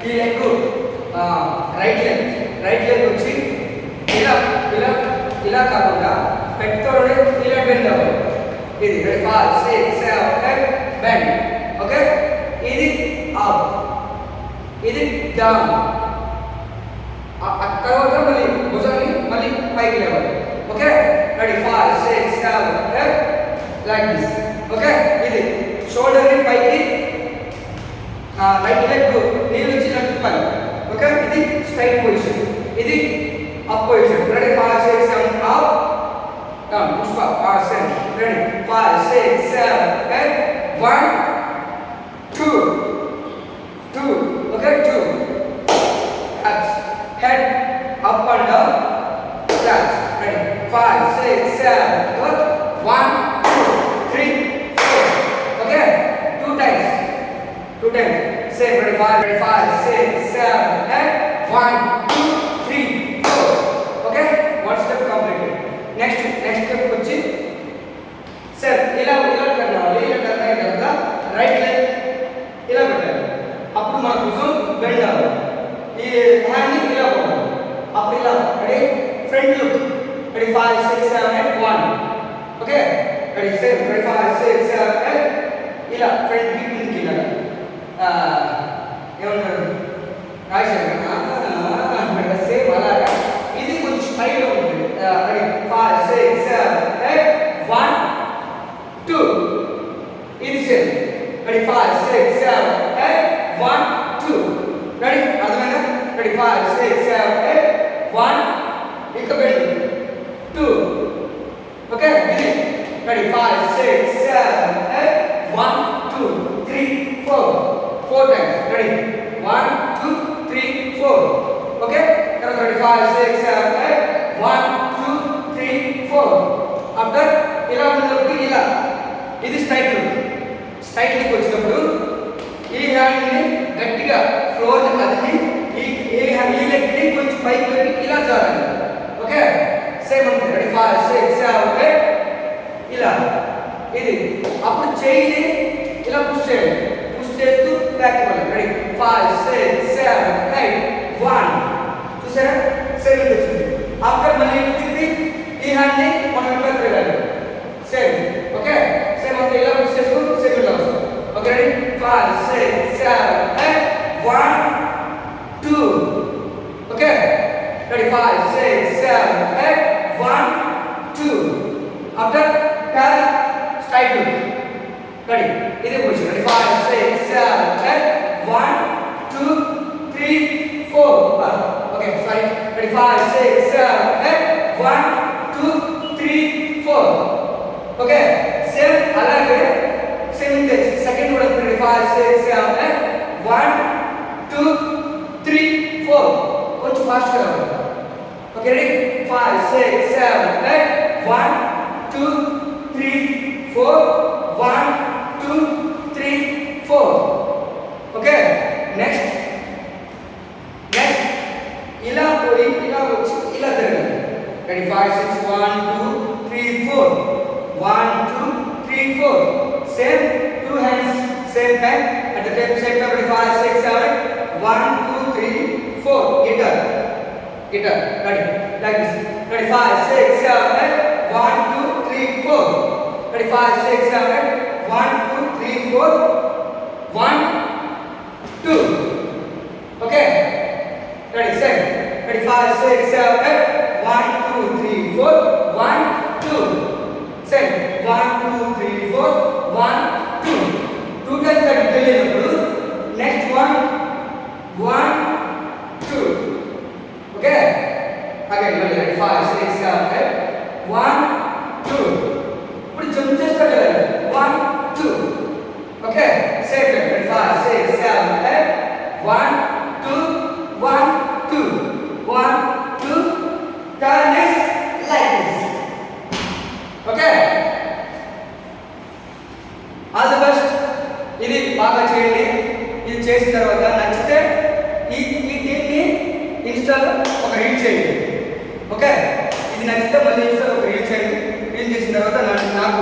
ఈ leg right leg వచ్చి ఇలా ఇలా ఇలా కాకుండా పెట్టుతోనే ఇలా బెండ్ అవ్వాలి. ఇది 5 6 7 8 బెండ్. ఓకే, ఇది అప్, ఇది డౌన్. తర్వాత మళ్ళీ భుజాన్ని మళ్ళీ పైకి లేవాలి. Okay, ready 5 6 7 8 like this. Okay, ఇది షోల్డర్ ని పైకి రైట్ లెగ్ నీళ్ళు ఇచ్చినట్టు పని. ఓకే, ఇది స్ట్రైట్ పొజిషన్, ఇది up position. Ready 5 6 7 up down. Pushpa 5 7 ready 5 6 7 8 1 2 2. Okay, 2 taps head up and down taps. Ready 5 6 7 good 1 2 3 4. Okay, two times same. Ready 5 6 7 8 1 2 3 4. Okay, one step completed. next step వచ్చి sir ఇలా करना है కదా రైట్ లెగ్ ఇలా పెట్టాలి. అప్పుడు మన భుజం బెండ్ అవ్వాలి. ఈ హ్యాండ్ ఇలా పోవాలి. అప్పుడు ఇలా ready front look. Ready 5 6 7 8 1. Okay, ready same. Ready 5 6 7 8 ఇలా ఫ్రంట్ కి కిందకి ఇలా ఏమంటారు రాజశేఖర్ సేమ్ అలాగా. ఇది కొంచెం స్టైల్ గా ఉంటుంది. రెడీ 5 6 7 8 1 2. ఇది సేమ్. రెడీ 5 6 7 8 1 2. రెడీ అర్థమైందా? రెడీ 5 6 7 8 1 ఇంకా బెండ్ 2. ఓకే, ఇది రెడీ 5 6 7 8 1 2 3 4. 4 times. రెడీ 1 2 3 4. ఓకే, తర్వాత రెడీ 5 6 7 8 1 2 3 4. ఆఫ్టర్ ఇలా ఉన్నప్పుడు ఇలా ఇది స్ట్రైట్ లుక్ వచ్చినప్పుడు ఈ హ్యాండ్ ని గట్టిగా ఫ్లోర్ ని అదిమి ఈ లెగ్ ని కొంచెం పైకి పెట్టి ఇలా జారాలి. ఓకే, సేమ్ అంతే. రెడీ 5 6 7 8 ఇలా ఇది. అప్పుడు చెయ్యిని ఇలా పుష్ చేయాలి. పుష్ చేస్తూ బ్యాక్ ఇవ్వాలి. రెడీ 5 6 7 8 1. చూసారా, సేమ్ వచ్చింది. ఆఫ్టర్ మళ్ళీ తిప్పి ఈ హ్యాండ్ ని మనం ఇట్లా తిరగాలి. సేమ్. ఓకే, సేమ్ అంతే. ఇలా పుష్ చేస్తూ సేమ్ ఇలా వస్తుంది. Okay, ready 5 6 7 8 1 2. Okay, ready 5 6 7 8 1 2. After pair straight look. Ready ఇదే position. Ready 5 6 7 8 1 2 3 4. Okay, sorry. Ready 5 6 7 8 1 2 3 4. Okay, same అలాగే సేమ్ ఇంతే. సెకండ్ కూడా రెడీ 5 6 7 8 1 2 3 4. కొంచెం ఫాస్ట్ గా రావాలి. Okay, ready 5 6 7 8 1 2 3 4 1 2 3 4. ఓకే, నెక్స్ట్ ఇలా పోయి ఇలా వచ్చి ఇలా తిరగాలి. Ready 5 6 1 2 3 4 1 2 3 4. Same 2 hands same time at the same time. Ready 5 6 7 1 2 3 4. Guitar ready like this. Ready 5 6 7 8 1 2 3 4. Ready 5 6 7 8 1 2 3 4 1 2. Okay, ready same. Ready 5 6 7 8 1 2 3 4 1 2. Same 1 2 3 4 1 2. 2 times that వెళ్ళినప్పుడు నెక్స్ట్ 1 1 2. ఓకే, అగైన్ మళ్ళీ 5 6 7 8 1 2. ఇప్పుడు జంప్ చేస్తా కదా 1 2. Okay, same 5 6 7 8 1 2 1 2 1 2. turn is like this. Okay, all the best. ఇది బాగా చేయండి. ఇది చేసిన తర్వాత నచ్చితే ఈ దీన్ని ఇన్స్టాలో ఒక రీల్ చేయండి. ఓకే, ఇది నచ్చితే మళ్ళీ ఇన్స్టాలో ఒక రీల్ చేయండి. రీల్ చేసిన తర్వాత నాకు